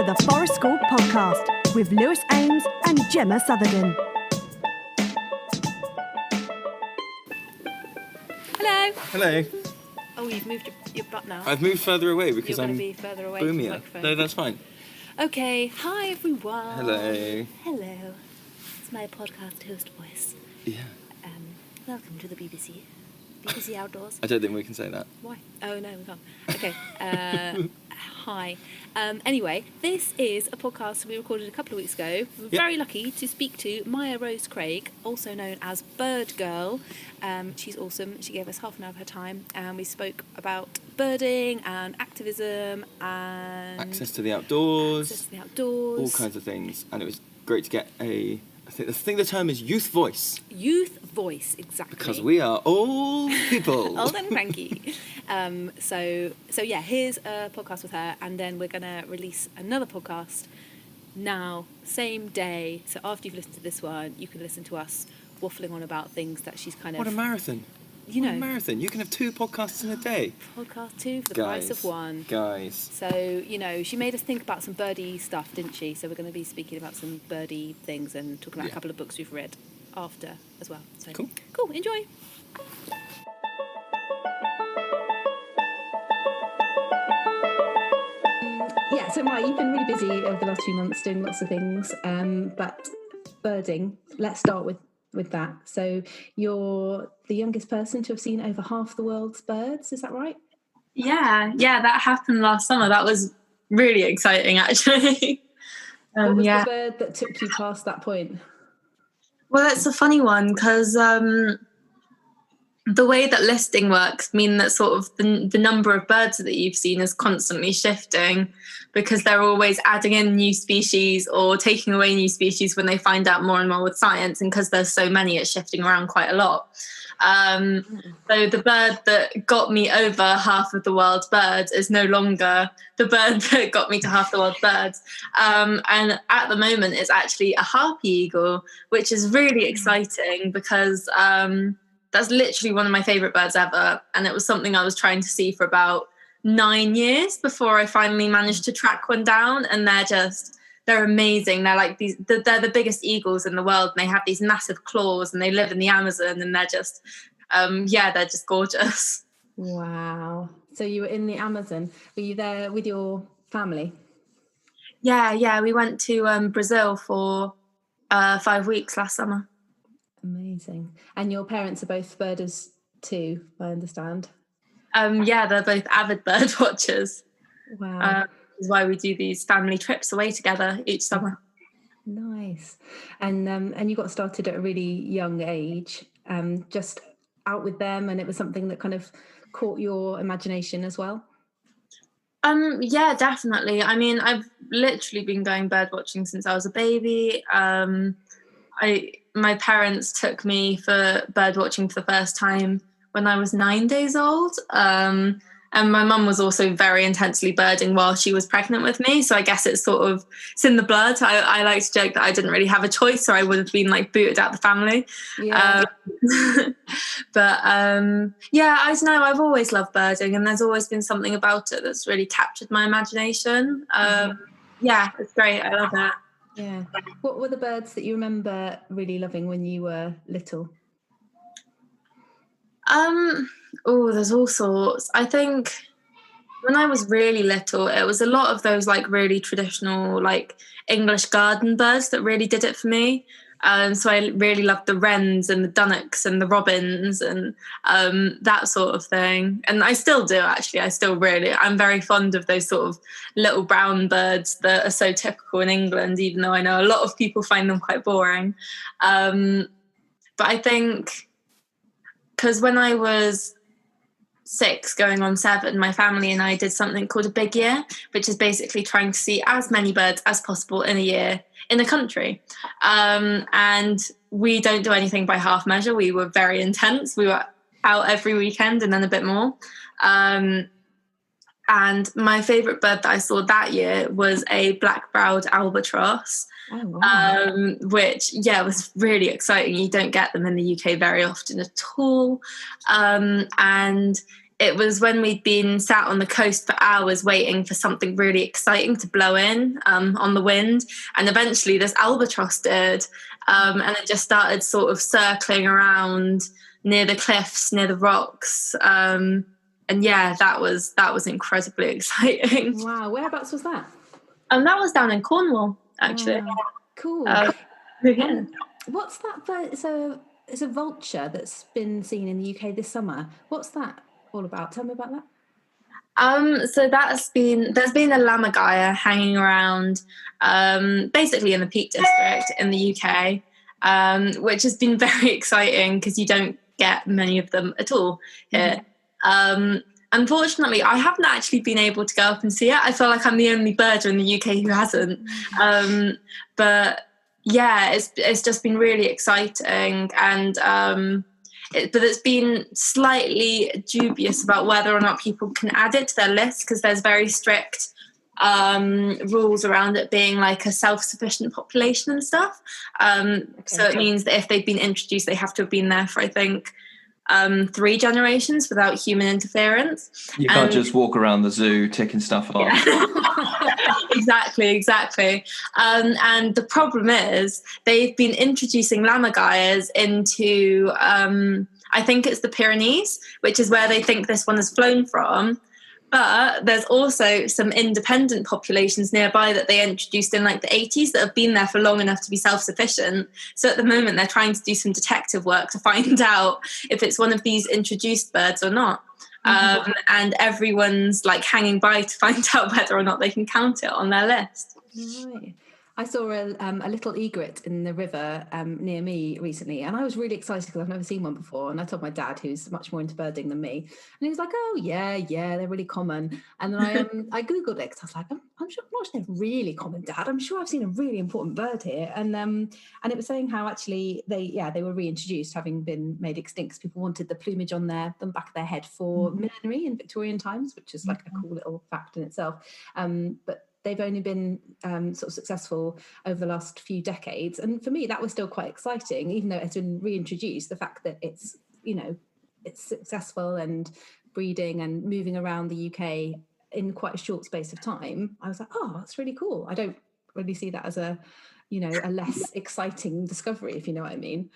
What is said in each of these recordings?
to the Forest School podcast with Lewis Ames and Gemma Southerden. Hello. Hello. Oh, you've moved your butt now. I've moved further away because You're I'm going to be further away from the boomier. microphone. No, that's fine. Okay, hi everyone. Hello. Hello. It's my podcast host voice. Yeah. Welcome to the BBC. BBC Outdoors. I don't think we can say that. Why? Oh, no, we can't. Okay. Hi. Anyway, this is a podcast we recorded a couple of weeks ago. We're very lucky to speak to Mya-Rose Craig, also known as Bird Girl. She's awesome. She gave us half an hour of her time, and we spoke about birding and activism and Access to the outdoors. All kinds of things. And it was great to get I think the term is youth voice. Youth voice, exactly. Because we are old people. Old and cranky. So yeah, here's a podcast with her, and then we're going to release another podcast now, same day. So after you've listened to this one, you can listen to us waffling on about things that she's kind of... What a marathon. You know. What a marathon. You can have 2 podcasts in a day. Podcast 2 for the price of 1. Guys. So, you know, she made us think about some birdie stuff, didn't she? So we're going to be speaking about some birdie things and talking about a couple of books we've read after as well. So cool, enjoy. Yeah, so Maya, you've been really busy over the last few months doing lots of things, but birding, let's start with that. So you're the youngest person to have seen over half the world's birds, is that right? Yeah, that happened last summer. That was really exciting, actually. What was the bird that took you past that point? Well, it's a funny one because the way that listing works mean that sort of the number of birds that you've seen is constantly shifting because they're always adding in new species or taking away new species when they find out more and more with science, and because there's so many, it's shifting around quite a lot. So the bird that got me over half of the world's birds is no longer the bird that got me to half the world's birds. And at the moment, it's actually a harpy eagle, which is really exciting because that's literally one of my favourite birds ever. And it was something I was trying to see for about 9 years before I finally managed to track one down. And they're amazing. They're like they're the biggest eagles in the world, and they have these massive claws, and they live in the Amazon, and they're just gorgeous. Wow. So you were in the Amazon. Were you there with your family? Yeah. We went to Brazil for 5 weeks last summer. Amazing. And your parents are both birders too, I understand. They're both avid bird watchers. Wow. Is why we do these family trips away together each summer. Nice. And you got started at a really young age, just out with them, and it was something that kind of caught your imagination as well? Yeah, definitely. I mean, I've literally been going bird watching since I was a baby. My parents took me for bird watching for the first time when I was 9 days old. And my mum was also very intensely birding while she was pregnant with me. So I guess it's in the blood. I like to joke that I didn't really have a choice, or I would have been like booted out the family. Yeah. But I don't know, I've always loved birding, and there's always been something about it that's really captured my imagination. Yeah, it's great. I love it. Yeah. What were the birds that you remember really loving when you were little? There's all sorts. I think when I was really little, it was a lot of those like really traditional like English garden birds that really did it for me. So I really loved the wrens and the dunnocks and the robins and that sort of thing. And I still do, actually. I'm very fond of those sort of little brown birds that are so typical in England, even though I know a lot of people find them quite boring. But I think because when I was 6 going on 7, my family and I did something called a big year, which is basically trying to see as many birds as possible in a year in a country. And we don't do anything by half measure. We were very intense. We were out every weekend and then a bit more. And my favourite bird that I saw that year was a black-browed albatross. Oh, wow. Which was really exciting. You don't get them in the UK very often at all. And it was when we'd been sat on the coast for hours waiting for something really exciting to blow in on the wind. And eventually this albatross did. And it just started sort of circling around near the cliffs, near the rocks. And yeah, that was incredibly exciting. Wow, whereabouts was that? That was down in Cornwall, actually. Wow. Cool. Yeah. What's that bird? It's a vulture that's been seen in the UK this summer. What's that all about? Tell me about that. So there's been a lammergeier hanging around, basically in the Peak District in the UK, which has been very exciting because you don't get many of them at all here. Unfortunately, I haven't actually been able to go up and see it. I feel like I'm the only birder in the UK who hasn't. But yeah, it's just been really exciting, and but it's been slightly dubious about whether or not people can add it to their list, because there's very strict rules around it being like a self-sufficient population and stuff. So it means that if they've been introduced, they have to have been there for, I think, 3 generations without human interference. You can't just walk around the zoo ticking stuff off. Yeah. Exactly. And the problem is they've been introducing lammergeiers into, I think it's the Pyrenees, which is where they think this one has flown from. But there's also some independent populations nearby that they introduced in like the 80s that have been there for long enough to be self-sufficient. So at the moment, they're trying to do some detective work to find out if it's one of these introduced birds or not. And everyone's like hanging by to find out whether or not they can count it on their list. Right. I saw a little egret in the river near me recently, and I was really excited because I've never seen one before. And I told my dad, who's much more into birding than me, and he was like, "Oh yeah, they're really common." And then I googled it because I was like, "I'm sure they're really common, Dad. I'm sure I've seen a really important bird here." And it was saying how actually they were reintroduced, having been made extinct, because people wanted the plumage on the back of their head for millinery in Victorian times, which is like a cool little fact in itself. But they've only been sort of successful over the last few decades. And for me, that was still quite exciting, even though it's been reintroduced. The fact that it's successful and breeding and moving around the UK in quite a short space of time, I was like, oh, that's really cool. I don't really see that as a less exciting discovery, if you know what I mean.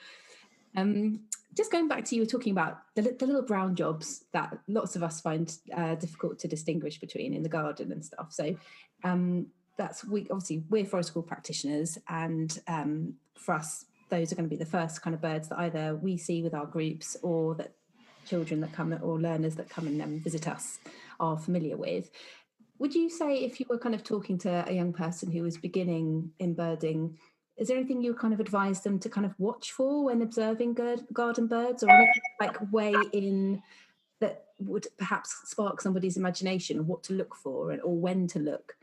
Just going back to, you were talking about the little brown jobs that lots of us find difficult to distinguish between in the garden and stuff. So we're forest school practitioners, and for us, those are going to be the first kind of birds that either we see with our groups, or that children that come, or learners that come and visit us, are familiar with. Would you say, if you were kind of talking to a young person who was beginning in birding, is there anything you kind of advise them to kind of watch for when observing garden birds, or any like way in that would perhaps spark somebody's imagination, what to look for or when to look?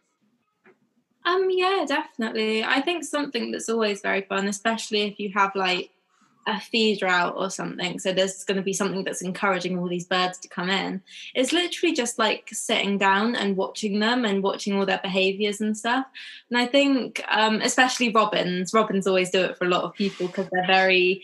Yeah, definitely. I think something that's always very fun, especially if you have like a feeder out or something, so there's going to be something that's encouraging all these birds to come in, it's literally just like sitting down and watching them and watching all their behaviors and stuff. And I think especially robins always do it for a lot of people, because they're very,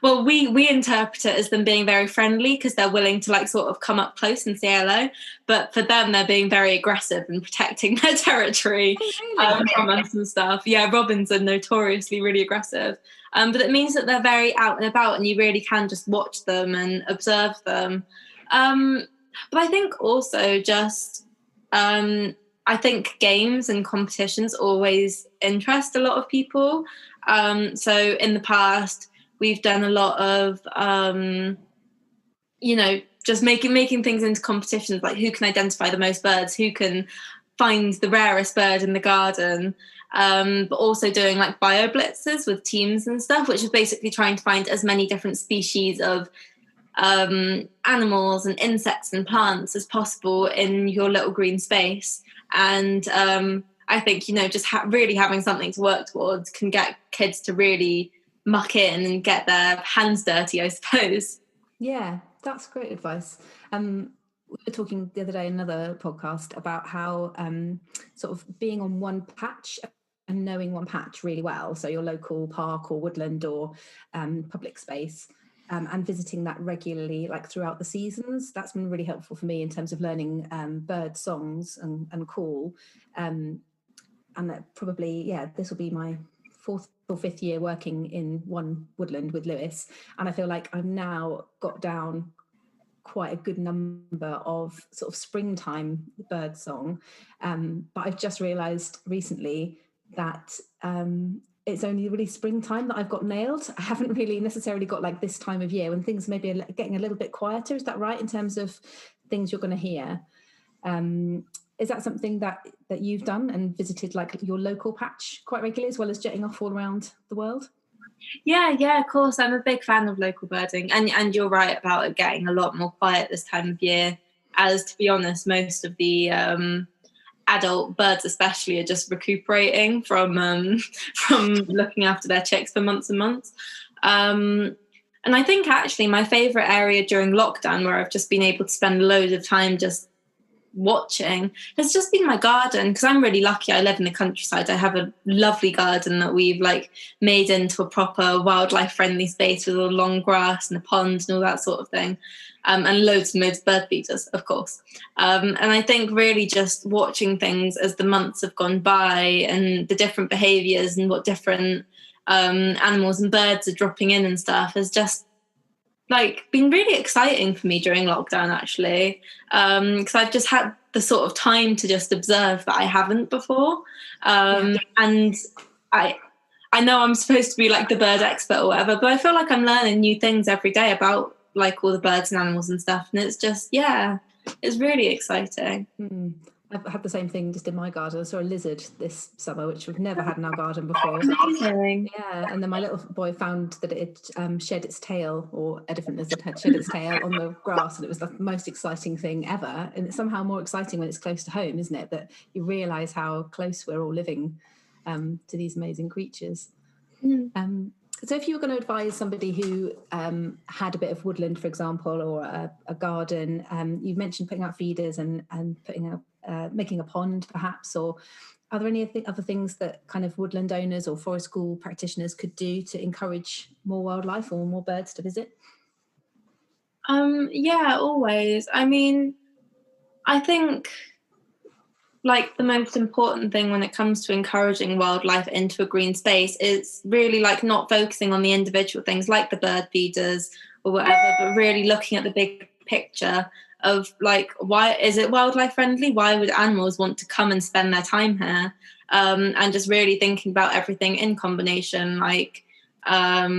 well, we interpret it as them being very friendly because they're willing to like sort of come up close and say hello, but for them they're being very aggressive and protecting their territory from us and stuff. Yeah, robins are notoriously really aggressive, but it means that they're very out and about, and you really can just watch them and observe them. But I think also just I think games and competitions always interest a lot of people. So in the past, we've done a lot of, just making things into competitions, like who can identify the most birds, who can find the rarest bird in the garden, but also doing like bio blitzes with teams and stuff, which is basically trying to find as many different species of animals and insects and plants as possible in your little green space. And I think, just really having something to work towards can get kids to really muck in and get their hands dirty, I suppose. Yeah, that's great advice. We were talking the other day in another podcast about how sort of being on one patch and knowing one patch really well, so your local park or woodland or public space, and visiting that regularly, like throughout the seasons. That's been really helpful for me in terms of learning bird songs and call. And that probably, this will be my 4th or 5th year working in one woodland with Lewis. And I feel like I've now got down quite a good number of sort of springtime bird song. But I've just realised recently that it's only really springtime that I've got nailed. I haven't really necessarily got like this time of year when things maybe are getting a little bit quieter. Is that right, in terms of things you're going to hear? Is that something that you've done and visited like your local patch quite regularly, as well as jetting off all around the world? Yeah, of course. I'm a big fan of local birding, and you're right about it getting a lot more quiet this time of year, as, to be honest, most of the adult birds especially are just recuperating from looking after their chicks for months and months. And I think actually my favourite area during lockdown, where I've just been able to spend loads of time just watching, has just been my garden, because I'm really lucky. I live in the countryside. I have a lovely garden that we've like made into a proper wildlife friendly space with all the long grass and a pond and all that sort of thing. And loads and loads of bird feeders, of course. And I think really just watching things as the months have gone by, and the different behaviours and what different animals and birds are dropping in and stuff, has just like been really exciting for me during lockdown, actually, because I've just had the sort of time to just observe that I haven't before. And I know I'm supposed to be like the bird expert or whatever, but I feel like I'm learning new things every day about like all the birds and animals and stuff, and it's just it's really exciting. I've had the same thing just in my garden. I saw a lizard this summer, which we've never had in our garden before. Amazing. Yeah, and then my little boy found that it shed its tail, or a different lizard had shed its tail on the grass, and it was the most exciting thing ever. And it's somehow more exciting when it's close to home, isn't it? That you realise how close we're all living to these amazing creatures. So if you were going to advise somebody who had a bit of woodland, for example, or a garden, you mentioned putting out feeders and putting up, making a pond, perhaps, or are there any other things that kind of woodland owners or forest school practitioners could do to encourage more wildlife or more birds to visit? Yeah, always. I mean, I think like the most important thing when it comes to encouraging wildlife into a green space is really like not focusing on the individual things like the bird feeders or whatever, but really looking at the big picture of like, why is it wildlife friendly? Why would animals want to come and spend their time here? And just really thinking about everything in combination. Like, I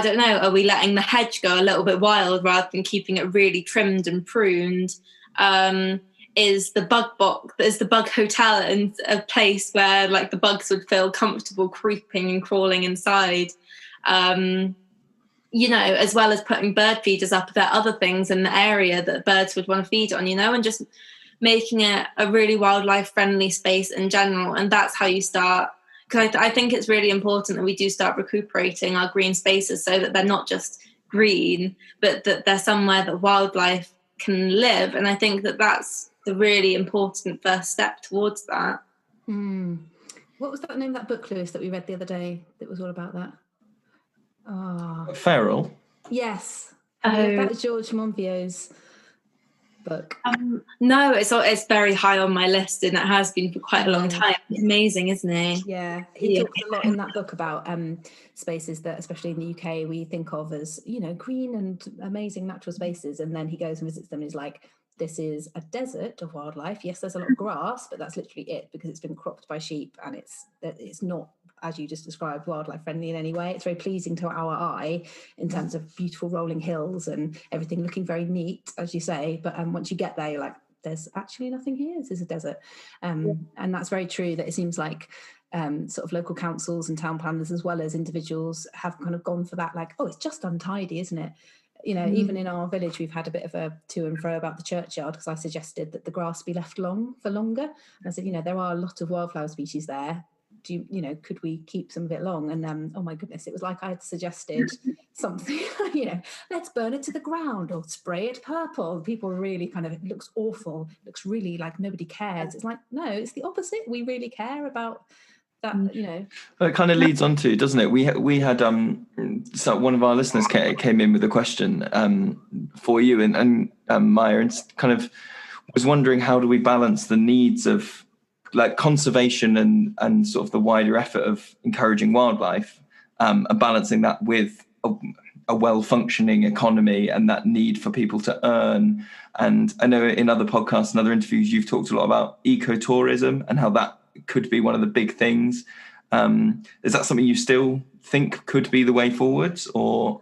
don't know, are we letting the hedge go a little bit wild rather than keeping it really trimmed and pruned? Is the bug hotel and a place where like the bugs would feel comfortable creeping and crawling inside? You know, as well as putting bird feeders up, there are other things in the area that birds would want to feed on, you know, and just making it a really wildlife friendly space in general. And that's how you start, because I think it's really important that we do start recuperating our green spaces so that they're not just green, but that they're somewhere that wildlife can live. And I think that that's the really important first step towards that. What was that name of that book, Lewis, that we read the other day that was all about that? Feral? Yes. That was George Monbiot's book. No, it's very high on my list, and it has been for quite a long time. It's amazing, isn't it? Yeah, he talks a lot in that book about spaces that, especially in the UK, we think of as, you know, green and amazing natural spaces, and then he goes and visits them and he's like, this is a desert of wildlife. Yes, there's a lot of grass, but that's literally it, because it's been cropped by sheep, and it's not, as you just described, wildlife friendly in any way. It's very pleasing to our eye in terms of beautiful rolling hills and everything looking very neat, as you say. But once you get there, you're like, there's actually nothing here. This is a desert. And that's very true, that it seems like sort of local councils and town planners, as well as individuals, have kind of gone for that, like, oh, it's just untidy, isn't it? You know, even in our village, we've had a bit of a to and fro about the churchyard, because I suggested that the grass be left long for longer. And I said, you know, there are a lot of wildflower species there. Could we keep some of it long? And oh my goodness, it was like I had suggested something, you know, let's burn it to the ground or spray it purple. People really kind of, it looks awful, it looks really like nobody cares. It's like, no, it's the opposite. We really care about That, you know. Well, it kind of leads on to, doesn't it? We had so one of our listeners came in with a question for you and Maya, and kind of was wondering, how do we balance the needs of like conservation and sort of the wider effort of encouraging wildlife, and balancing that with a well-functioning economy and that need for people to earn. And I know in other podcasts and other interviews you've talked a lot about ecotourism and how that could be one of the big things. Is that something you still think could be the way forwards, or?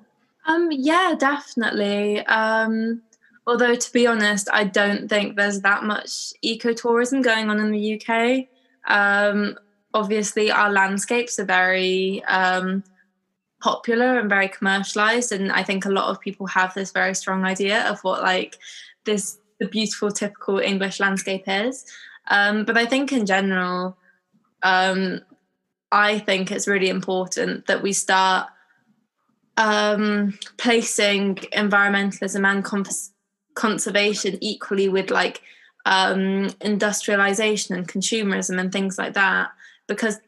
Yeah, definitely. Although, to be honest, I don't think there's that much ecotourism going on in the UK. Obviously, our landscapes are very popular and very commercialized, and I think a lot of people have this very strong idea of what like the beautiful typical English landscape is. But I think in general, I think it's really important that we start placing environmentalism and conservation equally with like industrialization and consumerism and things like that, because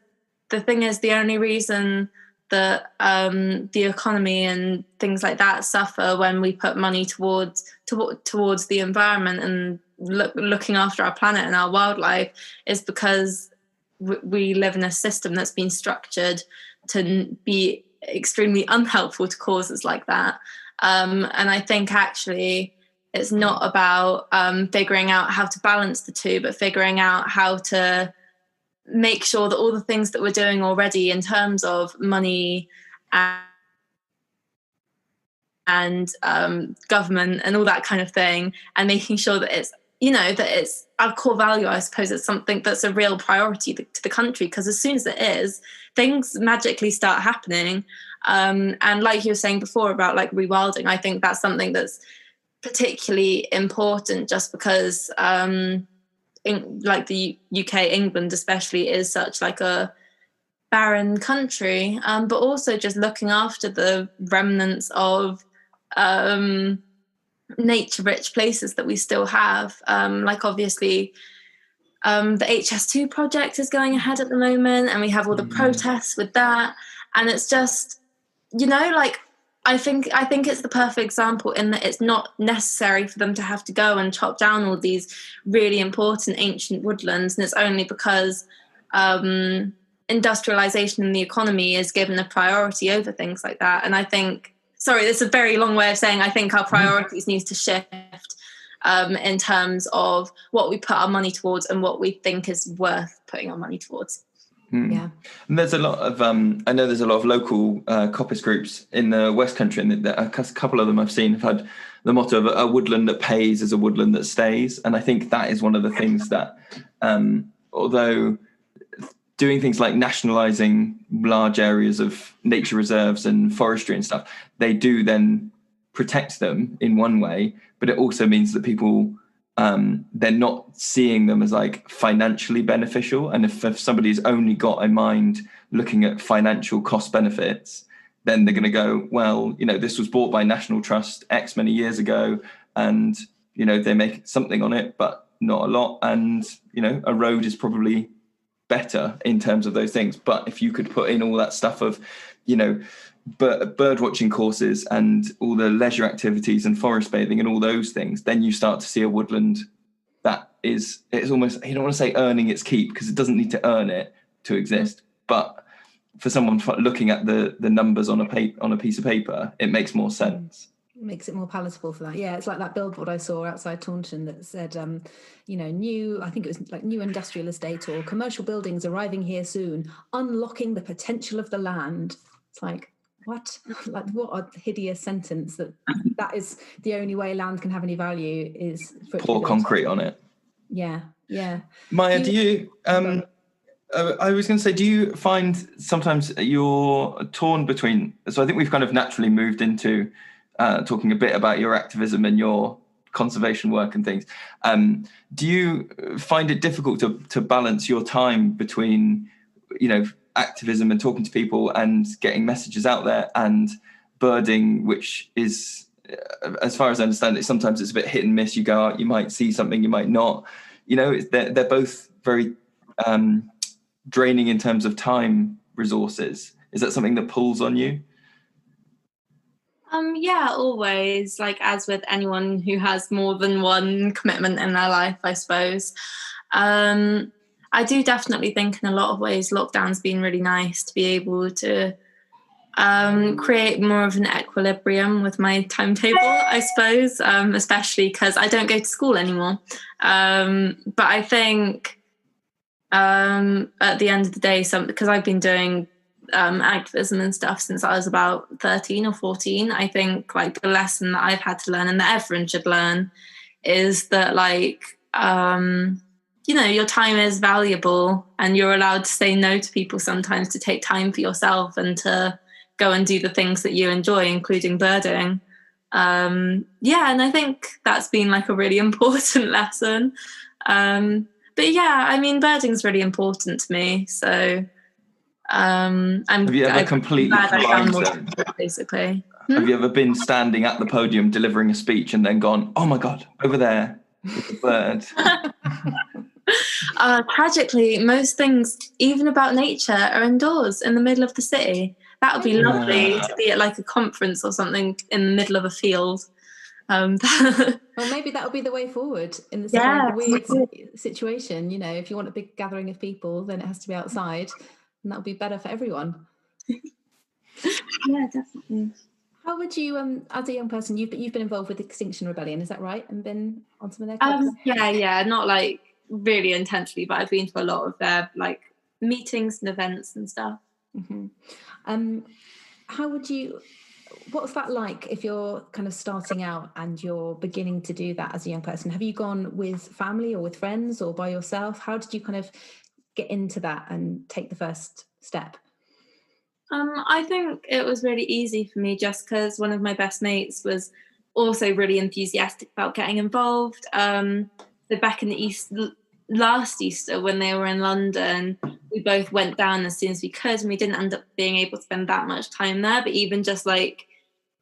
the thing is, the only reason that the economy and things like that suffer when we put money towards the environment and looking after our planet and our wildlife is because we live in a system that's been structured to be extremely unhelpful to causes like that. And I think actually it's not about figuring out how to balance the two, but figuring out how to make sure that all the things that we're doing already in terms of money and government and all that kind of thing, and making sure that it's, you know, that it's our core value. I suppose it's something that's a real priority to the country, because as soon as it is, things magically start happening. And like you were saying before about like rewilding, I think that's something that's particularly important, just because like the UK, England especially, is such like a barren country, but also just looking after the remnants of nature-rich places that we still have. Like obviously the HS2 project is going ahead at the moment, and we have all the protests with that, and it's just, you know, like I think it's the perfect example in that it's not necessary for them to have to go and chop down all these really important ancient woodlands, and it's only because industrialization in the economy is given a priority over things like that. And I think, sorry, this is a very long way of saying I think our priorities need to shift in terms of what we put our money towards and what we think is worth putting our money towards. Yeah. And there's a lot of I know there's a lot of local coppice groups in the West Country, and a couple of them I've seen have had the motto of a woodland that pays is a woodland that stays. And I think that is one of the things that although doing things like nationalizing large areas of nature reserves and forestry and stuff, they do then protect them in one way, but it also means that people they're not seeing them as like financially beneficial. And if somebody's only got in mind looking at financial cost benefits, then they're going to go, well, you know, this was bought by National Trust X many years ago, and, you know, they make something on it, but not a lot. And, you know, a road is probably better in terms of those things. But if you could put in all that stuff of, you know, bird watching courses and all the leisure activities and forest bathing and all those things, then you start to see a woodland that is, it's almost, you don't want to say earning its keep, because it doesn't need to earn it to exist. But for someone looking at the numbers on a piece of paper, it makes more sense. Makes it more palatable for that. Yeah, it's like that billboard I saw outside Taunton that said, you know, I think it was like new industrial estate or commercial buildings arriving here soon, unlocking the potential of the land. It's like, what? Like, what a hideous sentence that is the only way land can have any value is for it to pour concrete on it. Yeah. Maya, do you I was going to say, do you find sometimes you're torn between, so I think we've kind of naturally moved into talking a bit about your activism and your conservation work and things. Do you find it difficult to balance your time between, you know, activism and talking to people and getting messages out there, and birding, which is, as far as I understand it, sometimes it's a bit hit and miss. You go out, you might see something, you might not. You know, they're both very draining in terms of time resources? Is that something that pulls on you? Yeah, always. Like, as with anyone who has more than one commitment in their life, I suppose. I do definitely think in a lot of ways lockdown's been really nice to be able to create more of an equilibrium with my timetable, I suppose, especially because I don't go to school anymore. But I think at the end of the day, because I've been doing activism and stuff since I was about 13 or 14, I think like the lesson that I've had to learn and that everyone should learn is that like your time is valuable and you're allowed to say no to people sometimes to take time for yourself and to go and do the things that you enjoy, including birding. And I think that's been like a really important lesson. But yeah, I mean, birding's really important to me, so have you ever completely blind them? Basically. Have you ever been standing at the podium delivering a speech and then gone, oh my God, over there is a bird? Tragically, most things, even about nature, are indoors in the middle of the city. That would be lovely to be at like a conference or something in the middle of a field. Well, maybe that would be the way forward in this weird situation. If you want a big gathering of people, then it has to be outside, and that would be better for everyone. Yeah, definitely. How would you, as a young person, you've been involved with Extinction Rebellion, is that right? And been on some of their clubs? Yeah, not like really intensely, but I've been to a lot of their like meetings and events and stuff. Mm-hmm. What's that like if you're kind of starting out and you're beginning to do that as a young person? Have you gone with family or with friends or by yourself? How did you kind of get into that and take the first step? I think it was really easy for me just because one of my best mates was also really enthusiastic about getting involved. So back in the last Easter when they were in London, we both went down as soon as we could, and we didn't end up being able to spend that much time there. But even just like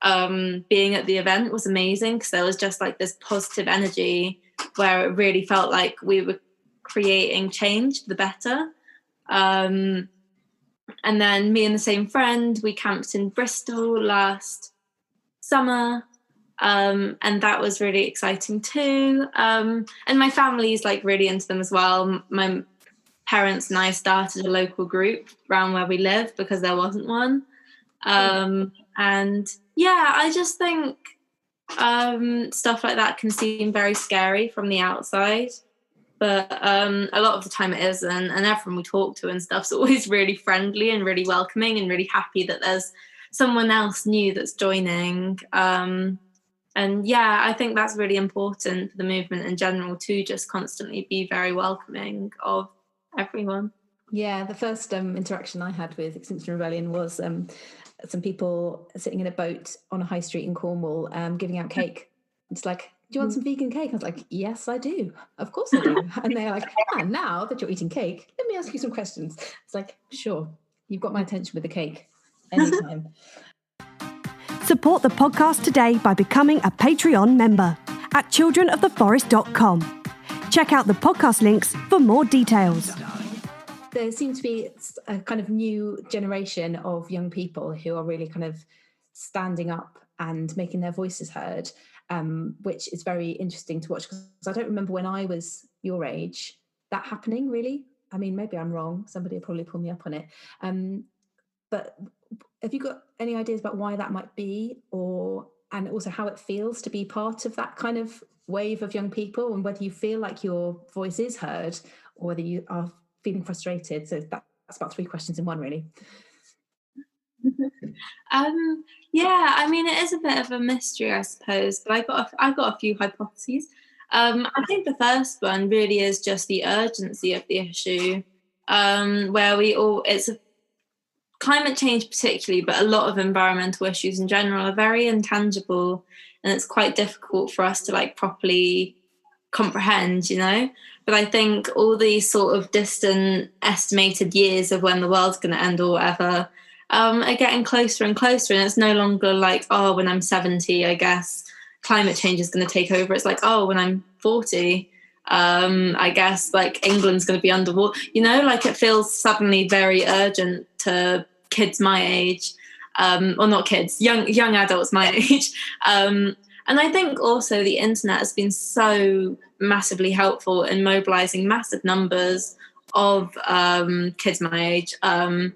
being at the event was amazing because there was just like this positive energy where it really felt like we were creating change for the better. And then me and the same friend, we camped in Bristol last summer. And that was really exciting too. And my family's like really into them as well. My parents and I started a local group around where we live because there wasn't one. And yeah, I just think stuff like that can seem very scary from the outside. But a lot of the time it isn't, and everyone we talk to and stuff's always really friendly and really welcoming and really happy that there's someone else new that's joining. And yeah, I think that's really important for the movement in general to just constantly be very welcoming of everyone. Yeah, the first interaction I had with Extinction Rebellion was some people sitting in a boat on a high street in Cornwall giving out cake. It's like, do you want some vegan cake? I was like, yes, I do. Of course I do. And they're like, now that you're eating cake, let me ask you some questions. It's like, sure, you've got my attention with the cake anytime. Support the podcast today by becoming a Patreon member at childrenoftheforest.com. Check out the podcast links for more details. There seems to be a kind of new generation of young people who are really kind of standing up and making their voices heard, which is very interesting to watch because I don't remember when I was your age that happening really. I mean, maybe I'm wrong. Somebody will probably pull me up on it. But have you got any ideas about why that might be, and also how it feels to be part of that kind of wave of young people, and whether you feel like your voice is heard or whether you are feeling frustrated? So that's about 3 questions in one, really. Yeah, I mean, it is a bit of a mystery, I suppose, but I got a few hypotheses. I think the first one really is just the urgency of the issue, where it's climate change particularly, but a lot of environmental issues in general are very intangible, and it's quite difficult for us to like properly comprehend, But I think all these sort of distant estimated years of when the world's going to end or whatever are getting closer and closer, and it's no longer like, oh, when I'm 70, I guess climate change is going to take over. It's like, oh, when I'm 40. I guess like England's going to be underwater, like it feels suddenly very urgent to kids my age, or not kids, young adults my age. And I think also the internet has been so massively helpful in mobilizing massive numbers of kids my age, and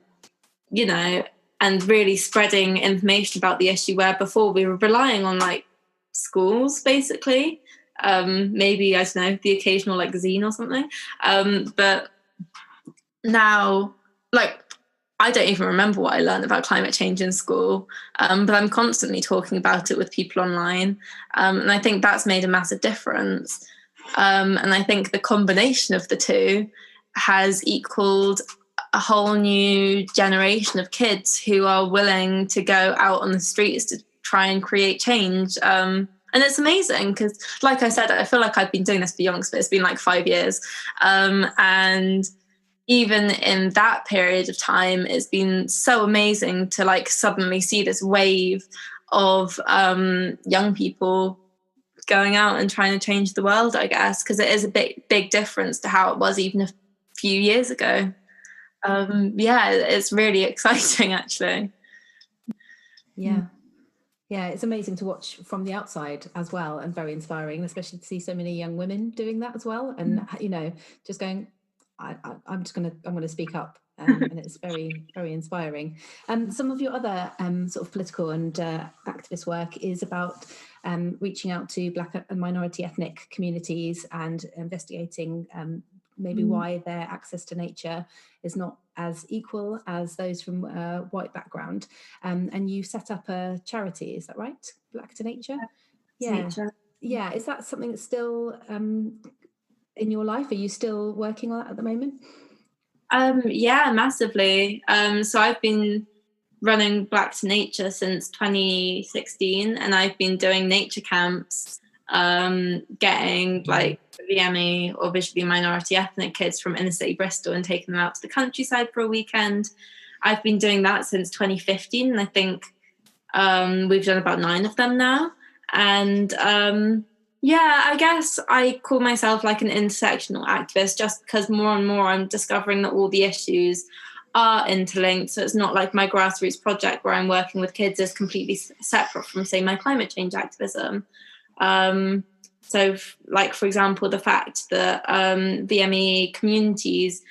really spreading information about the issue, where before we were relying on like schools, basically. Maybe, I don't know, the occasional like zine or something. But now, like, I don't even remember what I learned about climate change in school, but I'm constantly talking about it with people online. And I think that's made a massive difference. And I think the combination of the two has equaled a whole new generation of kids who are willing to go out on the streets to try and create change. And it's amazing because, like I said, I feel like I've been doing this for yonks, but it's been like 5 years. And even in that period of time, it's been so amazing to like suddenly see this wave of young people going out and trying to change the world, I guess, because it is a big difference to how it was even a few years ago. It's really exciting, actually. Yeah, it's amazing to watch from the outside as well, and very inspiring, especially to see so many young women doing that as well. And just going, I'm going to speak up, and it's very, very inspiring. Some of your other sort of political and activist work is about reaching out to Black and minority ethnic communities and investigating maybe why their access to nature is not as equal as those from a white background. And you set up a charity, is that right? Black to Nature? Yeah. Yeah. Is that something that's still in your life? Are you still working on that at the moment? Yeah, massively. So I've been running Black to Nature since 2016, and I've been doing nature camps, getting like VME or visually minority ethnic kids from inner city Bristol and taking them out to the countryside for a weekend. I've been doing that since 2015, and I think we've done about 9 of them now. And I guess I call myself like an intersectional activist, just because more and more I'm discovering that all the issues are interlinked. So it's not like my grassroots project where I'm working with kids is completely separate from, say, my climate change activism. So, like, for example, the fact that VME communities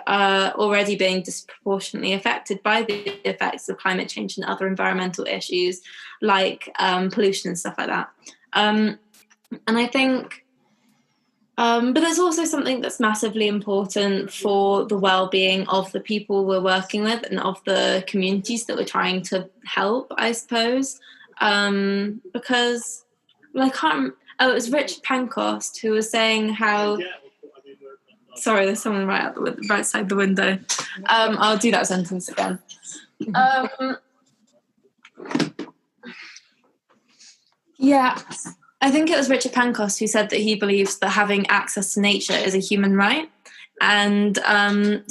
are already being disproportionately affected by the effects of climate change and other environmental issues like pollution and stuff like that. And I think, but there's also something that's massively important for the well-being of the people we're working with and of the communities that we're trying to help, I suppose. Because, well, it was Richard Pancoast who was saying how... Sorry, there's someone right outside the window. I'll do that sentence again. I think it was Richard Pancoast who said that he believes that having access to nature is a human right. And I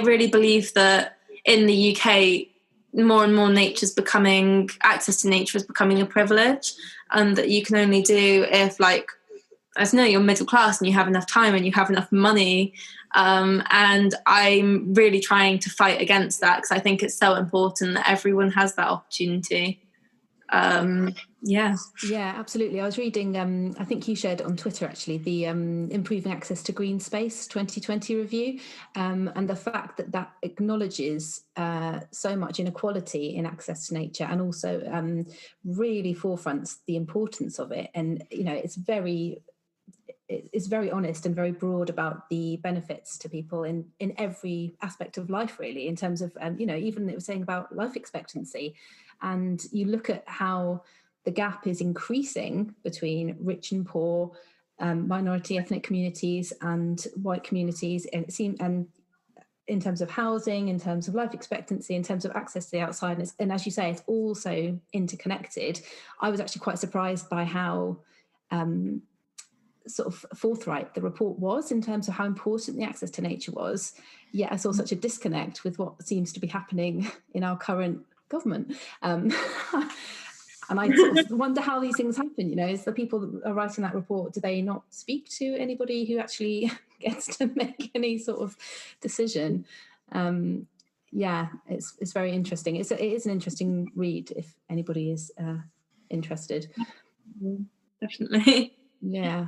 really believe that in the UK, more and more access to nature is becoming a privilege, and that you can only do if, like, I don't know, you're middle class and you have enough time and you have enough money. And I'm really trying to fight against that because I think it's so important that everyone has that opportunity. Yeah, absolutely. I was reading, I think you shared on Twitter actually, the Improving Access to Green Space 2020 review, and the fact that acknowledges so much inequality in access to nature, and also really forefronts the importance of it. And it's very honest and very broad about the benefits to people in every aspect of life, really, in terms of even it was saying about life expectancy. And you look at how the gap is increasing between rich and poor, minority ethnic communities and white communities, and in terms of housing, in terms of life expectancy, in terms of access to the outside, and as you say, it's also interconnected. I was actually quite surprised by how sort of forthright the report was in terms of how important the access to nature was. Yet I saw such a disconnect with what seems to be happening in our current government. And I sort of wonder how these things happen, you know, is the people that are writing that report, do they not speak to anybody who actually gets to make any sort of decision? Yeah, it's very interesting. It is an interesting read if anybody is interested. Definitely. Yeah.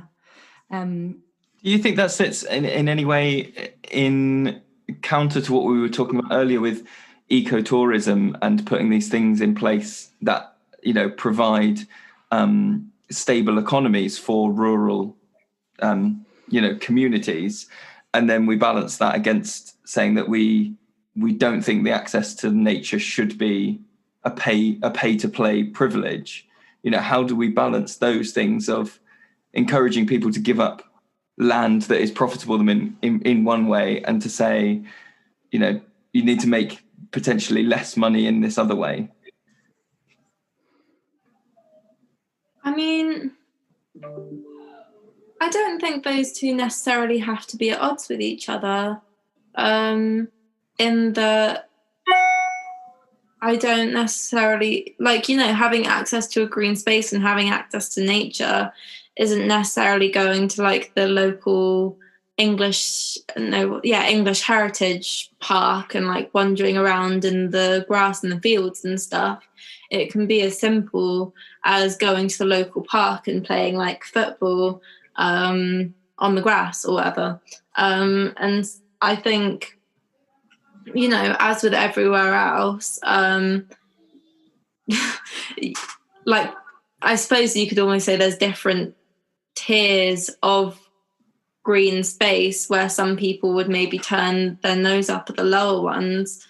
Do you think that sits in any way in counter to what we were talking about earlier with ecotourism and putting these things in place that, you know, provide stable economies for rural, you know, communities, and then we balance that against saying that we don't think the access to nature should be a pay to play privilege? You know, how do we balance those things of encouraging people to give up land that is profitable them in one way, and to say, you know, you need to make potentially less money in this other way? I mean, I don't think those two necessarily have to be at odds with each other. In the, I don't necessarily, like, you know, having access to a green space and having access to nature isn't necessarily going to like the local English heritage park and like wandering around in the grass and the fields and stuff. It can be as simple as going to the local park and playing like football on the grass or whatever. And I think, you know, as with everywhere else, like, I suppose you could almost say there's different tiers of green space where some people would maybe turn their nose up at the lower ones.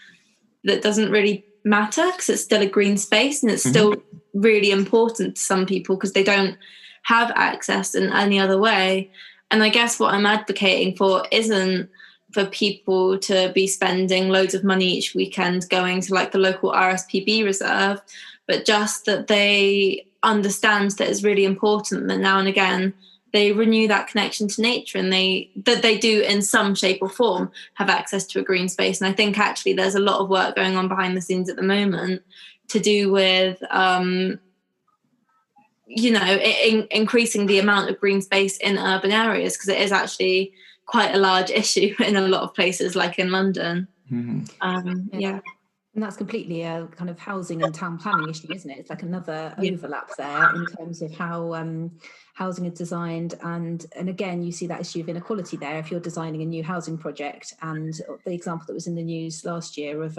That doesn't really matter because it's still a green space, and it's still really important to some people because they don't have access in any other way. And I guess what I'm advocating for isn't for people to be spending loads of money each weekend going to like the local RSPB reserve, but just that they understand that it's really important that now and again they renew that connection to nature, and that they do in some shape or form have access to a green space. And I think actually there's a lot of work going on behind the scenes at the moment to do with you know, increasing the amount of green space in urban areas, because it is actually quite a large issue in a lot of places, like in London. Yeah. And that's completely a kind of housing and town planning issue, isn't it? It's like another overlap there in terms of how housing is designed. And again, you see that issue of inequality there. If you're designing a new housing project, and the example that was in the news last year of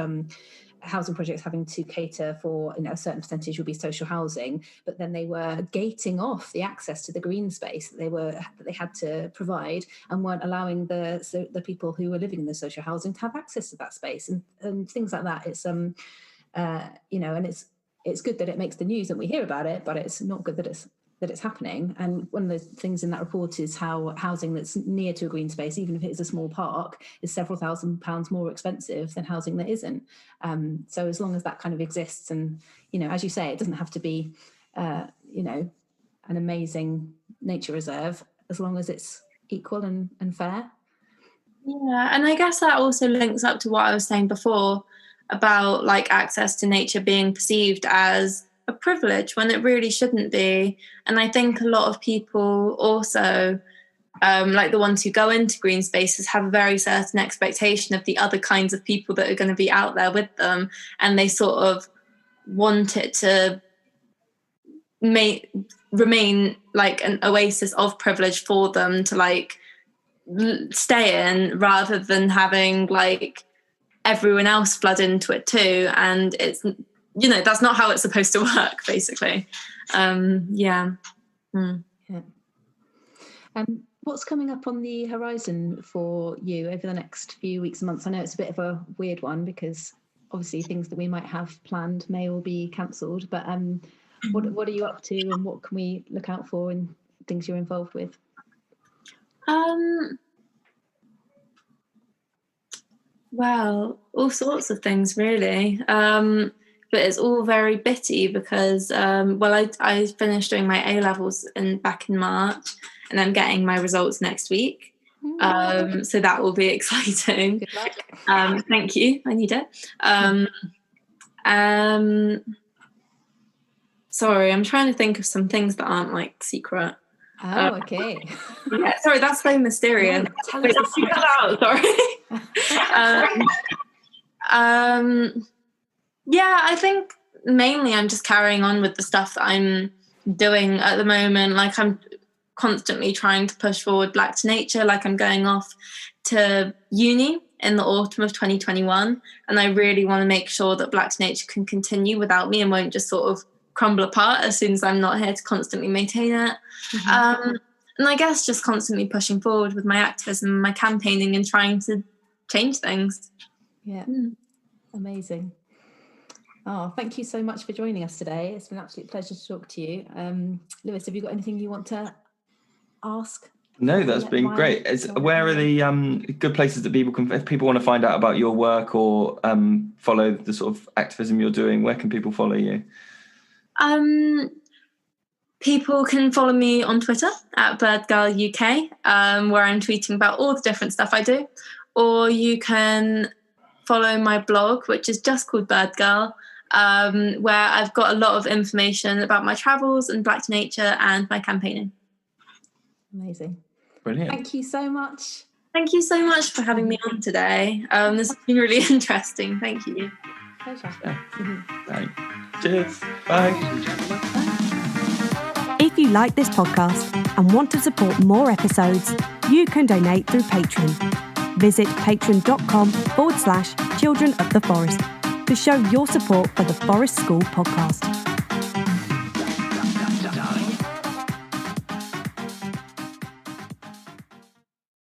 housing projects having to cater for, you know, a certain percentage will be social housing, but then they were gating off the access to the green space that they had to provide, and weren't allowing the people who were living in the social housing to have access to that space, and things like that. It's you know, and it's good that it makes the news and we hear about it, but it's not good that it's happening. And one of the things in that report is how housing that's near to a green space, even if it is a small park, is several £1,000s more expensive than housing that isn't. So as long as that kind of exists, and, you know, as you say, it doesn't have to be, you know, an amazing nature reserve, as long as it's equal and fair. Yeah, and I guess that also links up to what I was saying before about like access to nature being perceived as a privilege when it really shouldn't be. And I think a lot of people also, like the ones who go into green spaces, have a very certain expectation of the other kinds of people that are going to be out there with them, and they sort of want it to remain like an oasis of privilege for them to like stay in, rather than having like everyone else flood into it too. And it's, you know, that's not how it's supposed to work, basically. Yeah. What's coming up on the horizon for you over the next few weeks and months? I know it's a bit of a weird one because obviously things that we might have planned may all be cancelled, but what are you up to, and what can we look out for in things you're involved with? Well, all sorts of things really, but it's all very bitty because I finished doing my A-levels back in March, and I'm getting my results next week, so that will be exciting. Good luck. Thank you, I need it. Sorry, I'm trying to think of some things that aren't like secret. Oh, okay. Yeah, sorry, that's so mysterious. Yeah, tell us a secret. Sorry. Yeah, I think mainly I'm just carrying on with the stuff that I'm doing at the moment. Like I'm constantly trying to push forward Black to Nature. Like I'm going off to uni in the autumn of 2021, and I really want to make sure that Black to Nature can continue without me and won't just sort of crumble apart as soon as I'm not here to constantly maintain it. And I guess just constantly pushing forward with my activism, my campaigning, and trying to change things. Yeah, amazing. Oh, thank you so much for joining us today. It's been an absolute pleasure to talk to you. Lewis, have you got anything you want to ask? No, that's been great. Where are the good places that people can, if people want to find out about your work or follow the sort of activism you're doing, where can people follow you? People can follow me on Twitter at BirdGirlUK, where I'm tweeting about all the different stuff I do. Or you can follow my blog, which is just called Bird Girl, where I've got a lot of information about my travels and Black to Nature and my campaigning. Amazing. Brilliant. Thank you so much. Thank you so much for having me on today. This has been really interesting. Thank you. Pleasure. Right. Cheers. Bye. If you like this podcast and want to support more episodes, you can donate through Patreon. Visit patreon.com/Children of the Forest to show your support for the Forest School podcast.